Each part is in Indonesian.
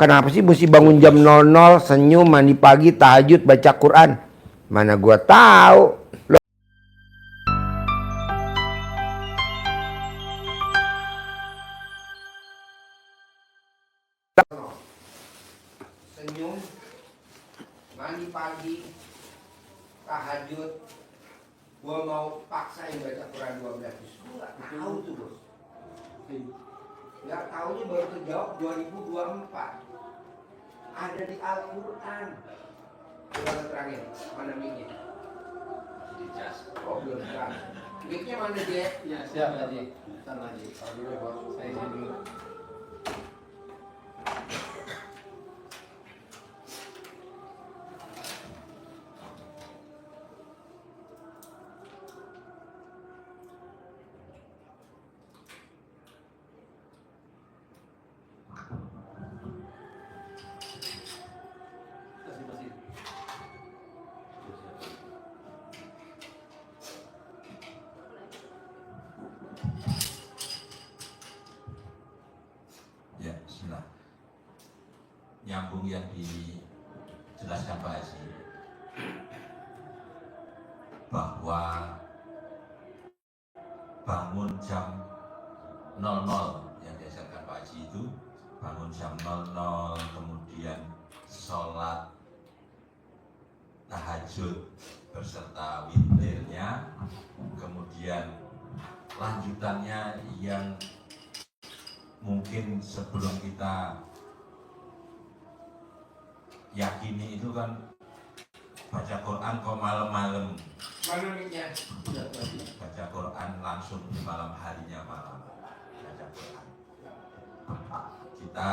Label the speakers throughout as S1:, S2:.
S1: kenapa sih mesti bangun jam 00, senyum, mandi pagi, tahajud, baca Quran? Mana gua tahu. Senyum, mandi pagi, tahajud. Gua mau paksain baca Quran 12 juz. Gua nggak tahu tuh, Bos. Nggak tahunya baru terjawab 2024. Ada di Al-Quran. Coba terangin, mana mic-nya?
S2: Di jas.
S1: Oh, belum terang. Mic-nya mana, Jack?
S2: Ya, siap tadi. Bentar lagi.
S1: Taruh dulu, Bos.
S2: Saya isi dulu.
S3: Ya, bismillah. Nyambung yang dijelaskan Pak Haji, bahwa bangun jam 00 yang diajarkan Pak Haji itu bangun jam 00, kemudian sholat tahajud beserta witirnya, kemudian lanjutannya yang mungkin sebelum kita yakini itu kan baca Quran kok malam-malam.
S1: Mana mic-nya?
S3: Baca Quran langsung di malam harinya malam. Baca Quran. Kita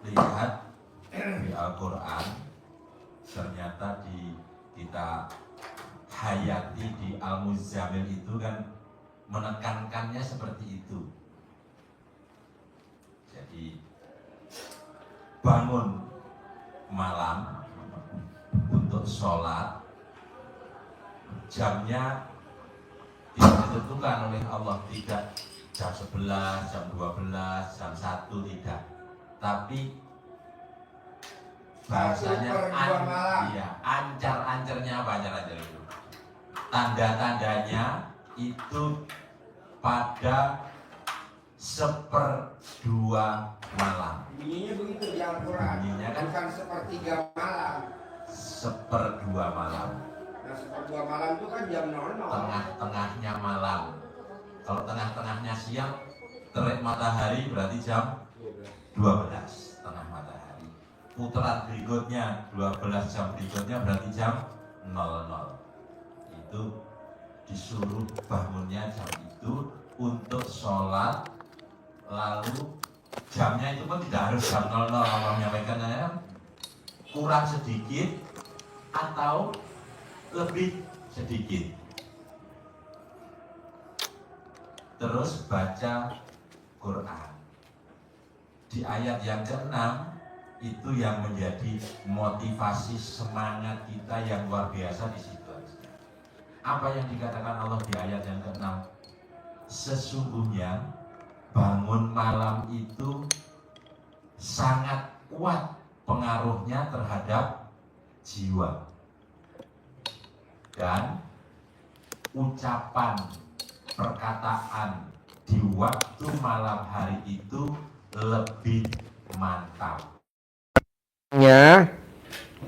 S3: lihat di Al-Quran, ternyata kita hayati di Al-Muzammil itu kan menekankannya seperti itu. Jadi bangun malam untuk sholat, jamnya tidak ditentukan oleh Allah, tidak jam 11, jam 12, jam 1, tidak. Tapi bahasanya ancar-ancarnya apa ancar-ancar itu? Tanda-tandanya itu pada 1/2 malam.
S1: Bunyinya begitu di Al-Quran.
S3: Bunyinya kan
S1: bukan 1/3 malam.
S3: 1/2 malam.
S1: Nah, 1/2 malam itu kan jam 00.
S3: Tengah-tengahnya malam. Kalau tengah-tengahnya siang, terik matahari berarti jam 12, tengah matahari. Putaran berikutnya 12 jam berikutnya berarti jam 00. Itu disuruh bangunnya jam itu untuk sholat, lalu jamnya itu pun tidak harus jam 00. Allah menyampaikan kurang sedikit atau lebih sedikit. Terus baca Quran. Di ayat yang ke-6 itu yang menjadi motivasi semangat kita yang luar biasa di situ. Apa yang dikatakan Allah di ayat yang ke-6? Sesungguhnya bangun malam itu sangat kuat pengaruhnya terhadap jiwa, dan ucapan perkataan di waktu malam hari itu lebih mantap.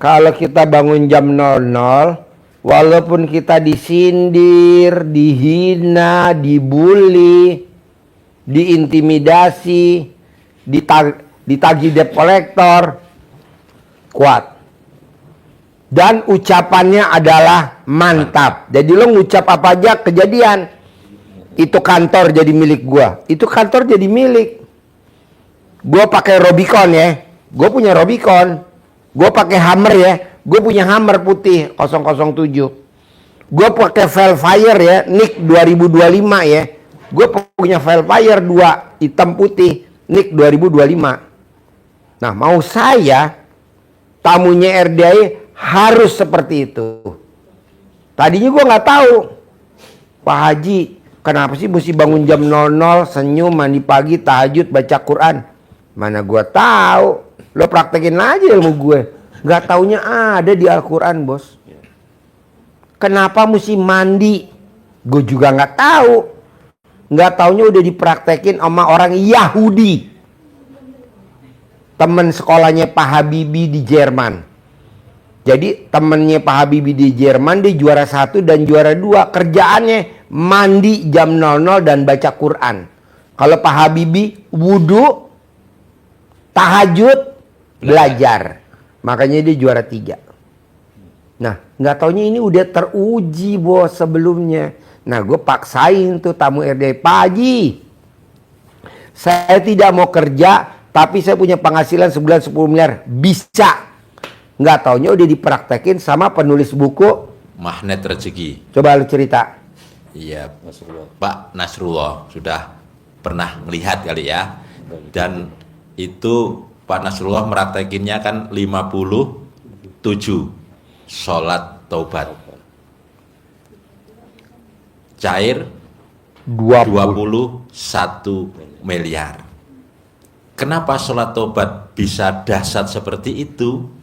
S1: Kalau kita bangun jam 00, walaupun kita disindir, dihina, dibully, diintimidasi, ditagih debt collector, kuat. Dan ucapannya adalah mantap. Jadi lo ngucap apa aja kejadian. Itu kantor jadi milik gua. Itu kantor jadi milik. Gua pakai Robicon ya. Gua punya Robicon. Gua pakai Hammer ya. Gua punya Hammer putih 007. Gua pakai Velfire ya, NIK 2025 ya. Gua punya Velfire 2 hitam putih NIK 2025. Nah, mau saya tamunya RDI harus seperti itu. Tadinya gue nggak tahu, Pak Haji, kenapa sih mesti bangun jam 00, senyum, mandi pagi, tahajud, baca Quran? Mana gua tahu. Lo praktekin aja ilmu gue. Nggak taunya ada di Al-Quran, bos. Kenapa mesti mandi? Gue juga nggak tahu. Nggak taunya udah dipraktekin sama orang Yahudi. Temen sekolahnya Pak Habibie di Jerman. Jadi temennya Pak Habibie di Jerman, dia juara 1 dan juara 2. Kerjaannya mandi jam 00 dan baca Quran. Kalau Pak Habibie wudhu, tahajud, belajar. Makanya dia juara 3. Nah, nggak taunya ini udah teruji, bos, sebelumnya. Nah, gue paksain tuh tamu RDI, Pak Haji, saya tidak mau kerja, tapi saya punya penghasilan sebulan 10 miliar. Bisa. Nggak taunya udah dipraktekin sama penulis buku
S3: Magnet Rezeki.
S1: Coba lu cerita.
S3: Iya, Pak Nasrullah sudah pernah melihat kali ya. Dan itu Pak Nasrullah meraktekinnya kan 57 sholat taubat. Cair 21 miliar. Kenapa sholat taubat bisa dahsyat seperti itu?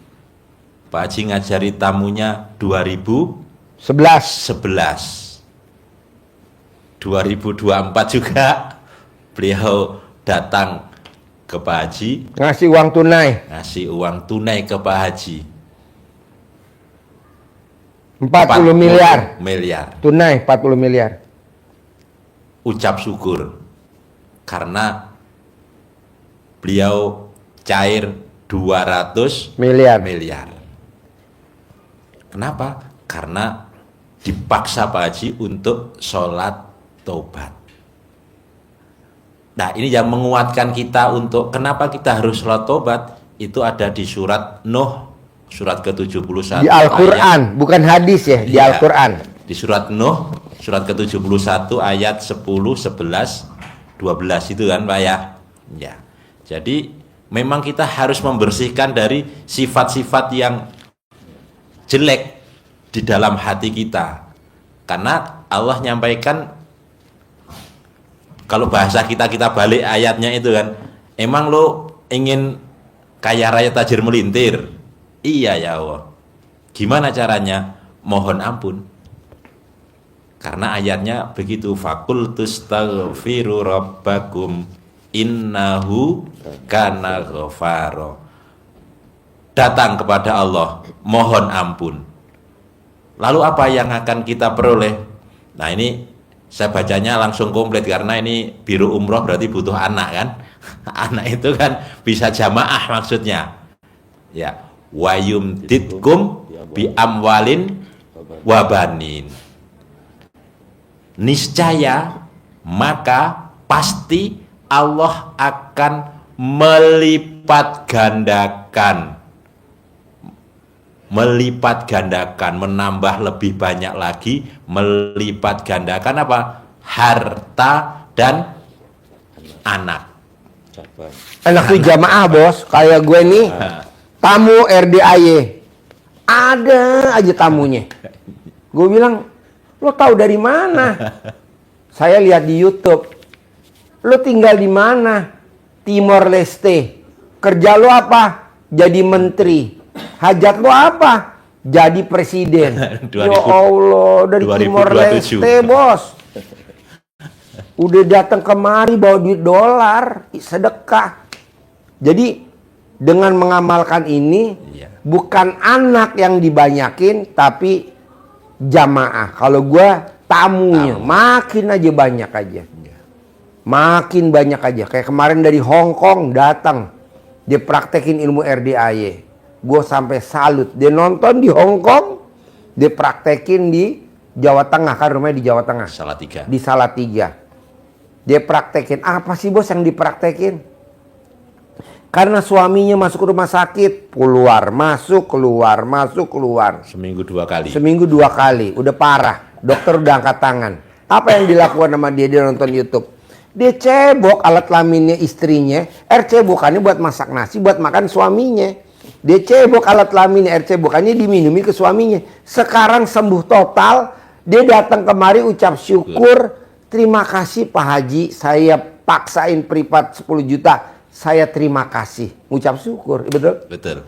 S3: Pak Haji ngajari tamunya 2011. 2024 juga beliau datang ke Pak Haji,
S1: Ngasih uang tunai
S3: ngasih uang tunai ke Pak Haji
S1: 40 miliar. Tunai 40 miliar.
S3: Ucap syukur karena beliau cair 200 miliar. Kenapa? Karena dipaksa Pak Haji untuk sholat taubat. Nah, ini yang menguatkan kita untuk kenapa kita harus sholat taubat. Itu ada di surat Nuh, surat ke-71.
S1: Di Al-Quran, bukan hadis ya, di
S3: Iya,
S1: Al-Quran.
S3: di surat Nuh, surat ke-71 ayat 10, 11, 12 itu kan Pak ya. Ya. Jadi memang kita harus membersihkan dari sifat-sifat yang jelek di dalam hati kita. Karena Allah nyampaikan, kalau bahasa kita balik ayatnya itu kan, emang lo ingin kaya raya tajir melintir? Iya ya Allah. Gimana caranya? Mohon ampun. Karena ayatnya begitu, fakultus taghfiru rabbakum innahu kana ghafaro. Datang kepada Allah, mohon ampun. Lalu apa yang akan kita peroleh? Nah, ini saya bacanya langsung komplit karena ini biru umroh berarti butuh anak kan. Anak itu kan bisa jamaah maksudnya. Ya, wayumditkum bi amwalin wabanin. Niscaya maka pasti Allah akan melipat gandakan, menambah lebih banyak lagi, melipat gandakan apa? Harta dan anak.
S1: Anak tuh jamaah, bos. Kayak gue nih, tamu RDAY. Ada aja tamunya. Gue bilang, lo tahu dari mana? Saya lihat di YouTube. Lo tinggal di mana? Timor Leste. Kerja lo apa? Jadi menteri. Hajat lo apa? Jadi presiden. Ya Allah, dari Timor Leste, bos. Udah datang kemari bawa duit dolar, sedekah. Jadi dengan mengamalkan ini, bukan anak yang dibanyakin, tapi jamaah. Kalau gua tamunya, makin aja banyak aja. Makin banyak aja. Kayak kemarin dari Hong Kong datang, dia praktekin ilmu RDAY. Gue sampai salut. Dia nonton di Hong Kong, dia praktekin di Jawa Tengah, kan rumahnya di Jawa Tengah.
S3: Salatiga.
S1: Di Salatiga. Dia praktekin. Apa sih, bos, yang dipraktekin? Karena suaminya masuk ke rumah sakit, keluar, masuk, keluar, masuk, keluar.
S3: Seminggu 2 kali.
S1: Seminggu 2 kali. Udah parah. Dokter udah angkat tangan. Apa yang dilakukan sama dia? Dia nonton YouTube. Dia cebok alat kelaminnya istrinya. Cebokannya buat masak nasi, buat makan suaminya. Dia cebok alat kelaminnya, cebokannya diminumi ke suaminya. Sekarang sembuh total. Dia datang kemari ucap syukur. Terima kasih Pak Haji, saya paksain privat 10 juta. saya terima kasih, ngucap syukur, betul?
S3: Betul.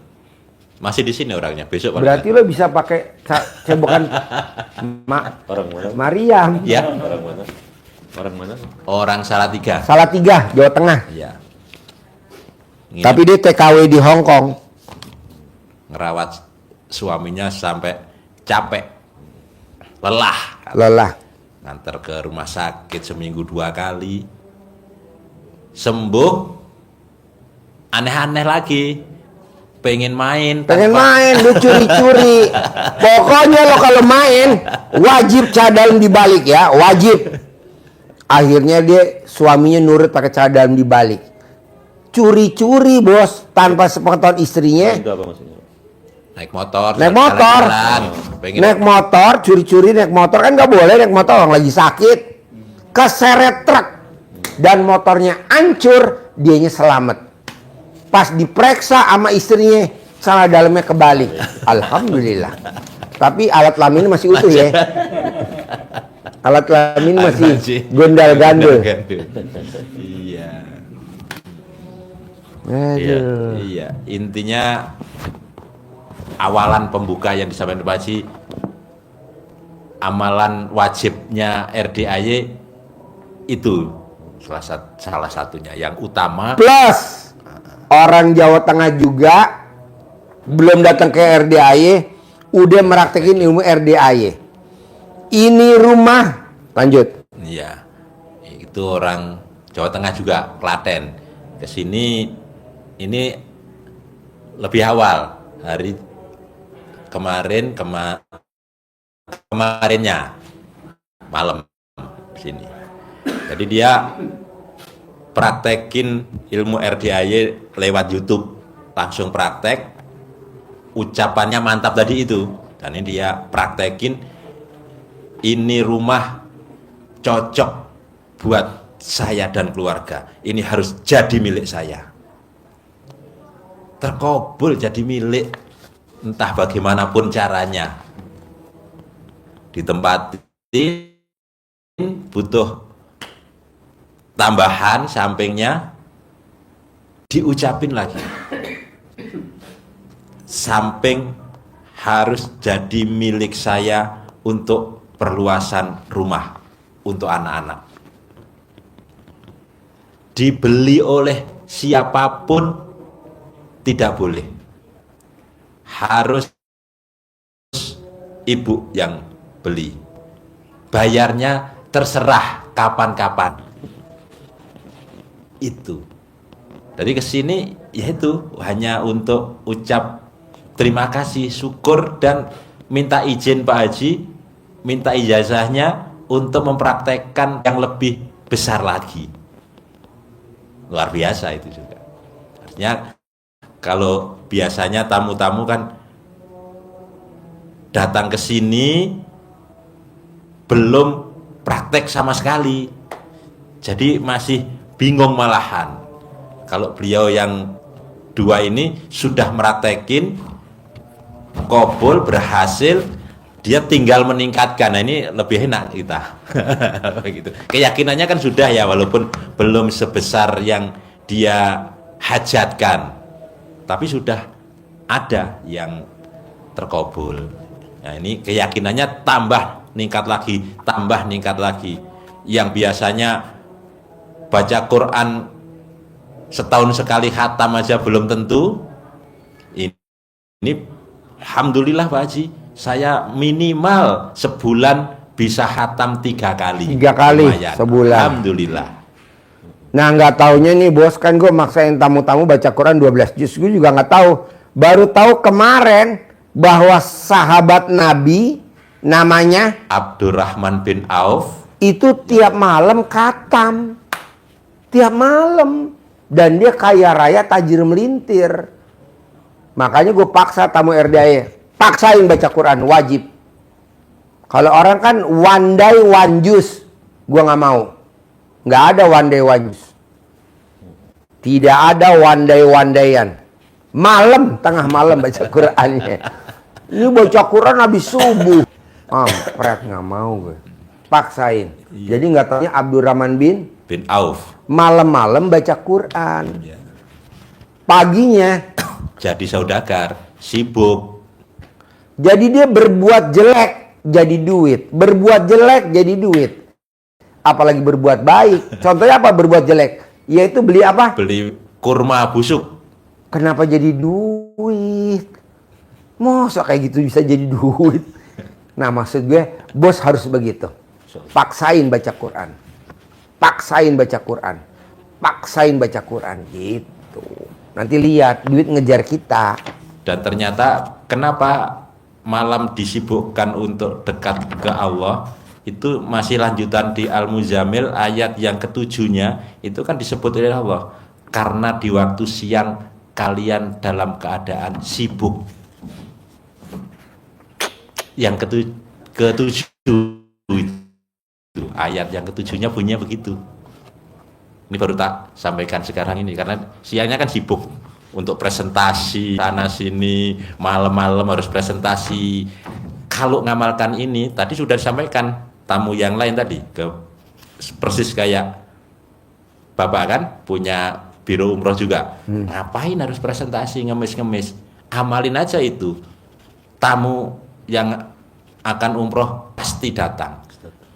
S3: Masih di sini orangnya. Besok Pak
S1: Berarti
S3: Ustadz.
S1: lo bisa pakai cebokan
S4: Orang mana?
S1: Mariam.
S3: Ya,
S4: Orang mana? Orang mana?
S3: orang Salatiga.
S1: Salatiga, Jawa Tengah.
S3: Iya. Nginep,
S1: Tapi dia TKW di Hong Kong.
S3: ngerawat suaminya sampai capek, lelah,
S1: Lelah.
S3: nganter ke rumah sakit seminggu 2 kali, sembuh, aneh-aneh lagi, pengen main,
S1: Pengen
S3: tanpa-
S1: main, dia curi-curi. Pokoknya lo kalau main, wajib cadang dibalik ya, wajib. Akhirnya dia suaminya nurut pakai cadang dibalik. Curi-curi bos, tanpa sepengetahuan istrinya.
S4: Itu apa maksudnya?
S3: naik motor,
S1: Naik motor.
S3: jalan-jalan, pengen
S1: Naik motor, curi-curi naik motor kan nggak boleh naik motor orang lagi sakit. Keseret truk dan motornya hancur, dianya selamat. Pas diperiksa sama istrinya, celana dalamnya kebalik. Alhamdulillah. Tapi alat kelamin masih utuh ya. Alat kelamin masih gondal-gandul.
S3: Iya.
S1: Aduh.
S3: Iya, intinya awalan pembuka yang disampaikan Pak Haji, amalan wajibnya RDAY itu salah satunya yang utama.
S1: Plus orang Jawa Tengah juga belum datang ke RDAY udah meraktekin ilmu RDAY. Ini rumah, lanjut.
S3: Iya, itu orang Jawa Tengah juga, Klaten. Kesini ini lebih awal hari kemarinnya malam sini. Jadi dia praktekin ilmu RDAY lewat YouTube, langsung praktek, ucapannya mantap tadi itu. Dan ini dia praktekin, ini rumah cocok buat saya dan keluarga, ini harus jadi milik saya. Terkabul jadi milik, entah bagaimanapun caranya. Ditempatin, butuh tambahan sampingnya, diucapin lagi. Samping harus jadi milik saya untuk perluasan rumah untuk anak-anak. Dibeli oleh siapapun tidak boleh. Harus ibu yang beli. Bayarnya terserah kapan-kapan. Itu. Jadi kesini yaitu hanya untuk ucap terima kasih, syukur, dan minta izin Pak Haji, minta ijazahnya untuk mempraktekkan yang lebih besar lagi. Luar biasa itu juga. Artinya kalau biasanya tamu-tamu kan datang ke sini belum praktek sama sekali, jadi masih bingung malahan. Kalau beliau yang 2 ini sudah meraktekin, kabul, berhasil, dia tinggal meningkatkan. Nah, ini lebih enak kita. Begitu. Keyakinannya kan sudah ya, walaupun belum sebesar yang dia hajatkan, tapi sudah ada yang terkabul. Nah, ini keyakinannya tambah meningkat lagi. Yang biasanya baca Quran setahun sekali khatam aja belum tentu. Ini alhamdulillah Pak Haji, saya minimal sebulan bisa khatam 3 kali.
S1: 3 kali
S3: Lumayan.
S1: sebulan.
S3: Alhamdulillah.
S1: Nah nggak taunya nih bos, kan gue maksain tamu-tamu baca Quran 12 juz. Gue juga nggak tahu. Baru tahu kemarin bahwa sahabat Nabi namanya
S3: Abdurrahman bin Auf
S1: itu tiap malam khatam. Tiap malam. Dan dia kaya raya tajir melintir. Makanya gue paksa tamu RDAY. Paksain baca Quran, wajib. Kalau orang kan one day one juz. Gue nggak mau. Nggak ada one day one juz. Tidak ada one day one dayan. Malam, tengah malam baca Qurannya. Ini baca Quran habis subuh. Pret, nggak mau gue. Paksain. Jadi nggak taunya Abdurrahman bin
S3: Auf.
S1: malam-malam baca Quran.
S3: Ya.
S1: paginya
S3: jadi saudagar, sibuk.
S1: jadi dia berbuat jelek jadi duit, berbuat jelek jadi duit. Apalagi berbuat baik. Contohnya apa berbuat jelek? Yaitu beli apa?
S3: Beli kurma busuk.
S1: Kenapa jadi duit? Masa kayak gitu bisa jadi duit? Nah maksud gue, bos harus begitu. Paksain baca Quran. Paksain baca Quran. Paksain baca Quran gitu. Nanti lihat duit ngejar kita.
S3: Dan ternyata kenapa malam disibukkan untuk dekat ke Allah? Itu masih lanjutan di Al-Muzammil ayat yang ketujuhnya itu kan disebut oleh Allah, karena di waktu siang kalian dalam keadaan sibuk. Yang ketujuh itu ayat yang ketujuhnya bunyinya begitu. Ini baru tak sampaikan sekarang ini karena siangnya kan sibuk untuk presentasi sana sini, malam-malam harus presentasi. Kalau ngamalkan ini tadi sudah disampaikan tamu yang lain tadi persis kayak Bapak kan punya biro umroh juga. Ngapain harus presentasi ngemis-ngemis? Amalin aja itu. Tamu yang akan umroh pasti datang.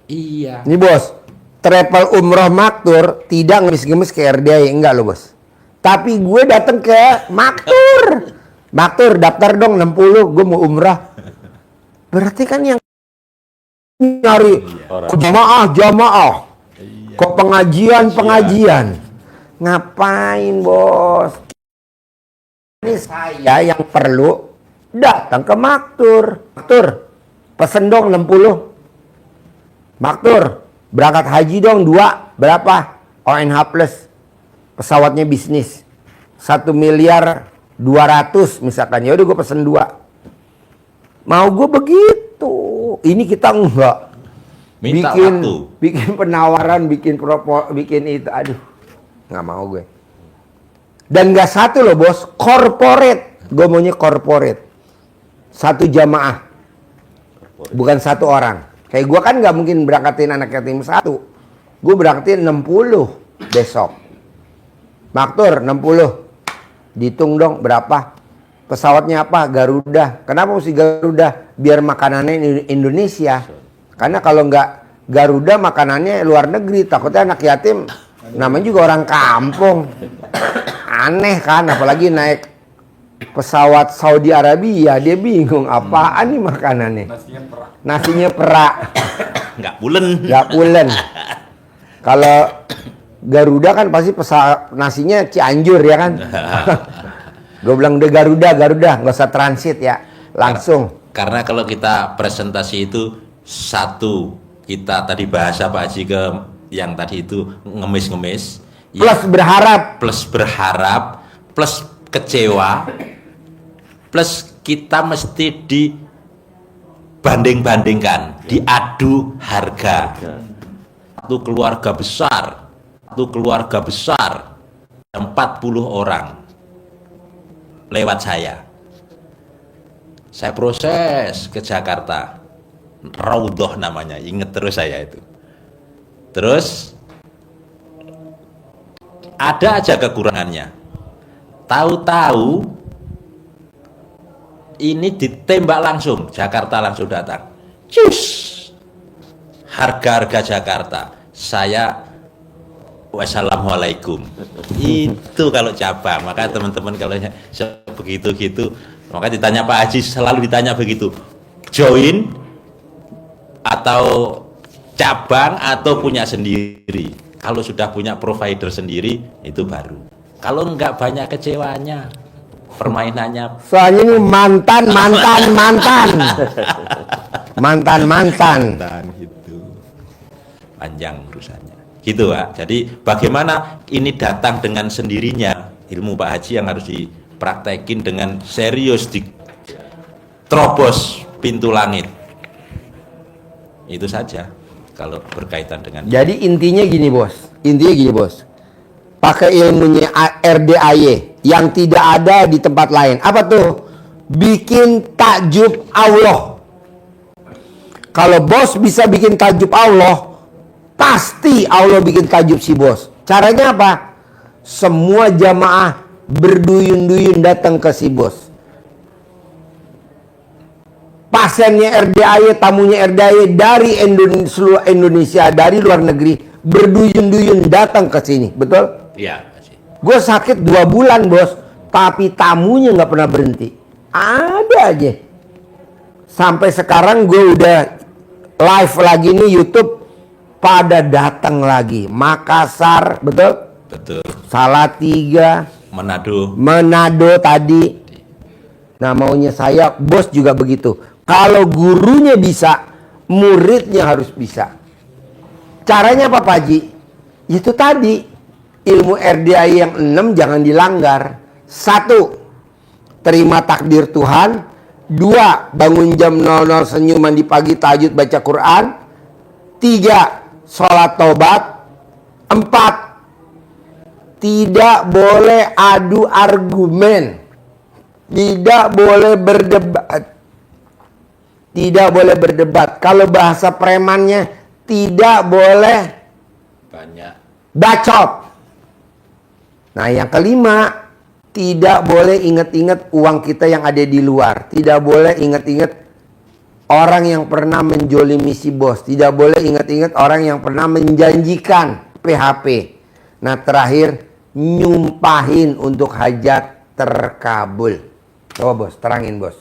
S3: Iya.
S1: Ini bos, travel umroh maktur tidak ngemis-ngemis ke RDI, enggak loh bos. Tapi gue datang ke maktur. Maktur daftar dong 60, gue mau umrah. Berarti kan yang nyari ke jamaah, ke pengajian. Ngapain bos? Ini saya yang perlu datang ke maktur. Maktur, pesen dong 60. Maktur, berangkat haji dong 2, berapa? ONH plus. Pesawatnya bisnis. 1.200.000.000 misalkan. Ya udah gue pesen 2. Mau gue begitu. Ini kita enggak.
S3: Minta
S1: bikin penawaran, bikin itu. Aduh, nggak mau gue. Dan nggak satu loh bos, corporate. Gue maunya corporate. Satu jamaah. Bukan satu orang. Kayak gue kan nggak mungkin berangkatin anak yatim 1. Gue berangkatin 60 besok. Maktur 60. Dihitung dong berapa. Pesawatnya apa? Garuda. Kenapa mesti Garuda? Biar makanannya Indonesia. Karena kalau nggak Garuda makanannya luar negeri. Takutnya anak yatim namanya juga orang kampung. Aneh kan, apalagi naik pesawat Saudi Arabia, dia bingung apaan nih makanannya. Nasinya perak.
S3: Nggak pulen.
S1: Kalau Garuda kan pasti nasinya Cianjur ya kan. Gue bilang udah Garuda, nggak usah transit ya, langsung.
S3: Karena kalau kita presentasi itu satu, kita tadi bahasa Pak Haji ke yang tadi itu ngemis-ngemis.
S1: Plus
S3: berharap, plus kecewa, plus kita mesti dibanding-bandingkan, diadu harga. Satu keluarga besar, 40 orang lewat saya proses ke Jakarta, Raudhoh namanya, inget terus saya itu. Terus ada aja kekurangannya. Tahu-tahu ini ditembak langsung, Jakarta langsung datang. Cus, harga Jakarta. Saya wassalamualaikum. Itu kalau cabang. Maka teman-teman kalau begitu-gitu, maka ditanya Pak Haji, selalu ditanya begitu. Join atau cabang atau punya sendiri. Kalau sudah punya provider sendiri itu baru. Kalau enggak banyak kecewanya. Permainannya.
S1: Soalnya ini mantan.
S3: Gitu. Panjang urusannya. Gitu Pak. Jadi bagaimana ini datang dengan sendirinya, ilmu Pak Haji yang harus dipraktekin dengan serius, terobos pintu langit. Itu saja kalau berkaitan dengan.
S1: Jadi intinya gini bos. Pakai ilmunya RDAY yang tidak ada di tempat lain. Apa tuh? Bikin takjub Allah. Kalau bos bisa bikin takjub Allah, pasti Allah bikin takjub si bos. Caranya apa? Semua jamaah berduyun-duyun datang ke si bos. Pasiennya RDAY, tamunya RDAY dari seluruh Indonesia, dari luar negeri, berduyun-duyun datang ke sini, betul?
S4: Iya, masih.
S1: Gue sakit 2 bulan bos, tapi tamunya nggak pernah berhenti, ada aja. Sampai sekarang gue udah live lagi nih YouTube, pada datang lagi. Makassar, betul?
S4: Betul.
S1: Salatiga,
S4: Manado
S1: tadi. Nah maunya saya, bos juga begitu. Kalau gurunya bisa, muridnya harus bisa. Caranya apa Pak Haji? Itu tadi, ilmu RDAI yang 6 jangan dilanggar. 1, terima takdir Tuhan. 2, bangun jam 00 senyuman di pagi, tahajud baca Quran. 3, sholat tobat. 4, tidak boleh adu argumen. Tidak boleh berdebat. Tidak boleh berdebat. Kalau bahasa premannya, tidak boleh
S4: banyak.
S1: bacot. Nah yang kelima, tidak boleh ingat-ingat uang kita yang ada di luar. Tidak boleh ingat-ingat orang yang pernah menjolimi si bos. Tidak boleh ingat-ingat orang yang pernah menjanjikan PHP. Nah terakhir, nyumpahin untuk hajat terkabul. Coba bos, terangin bos.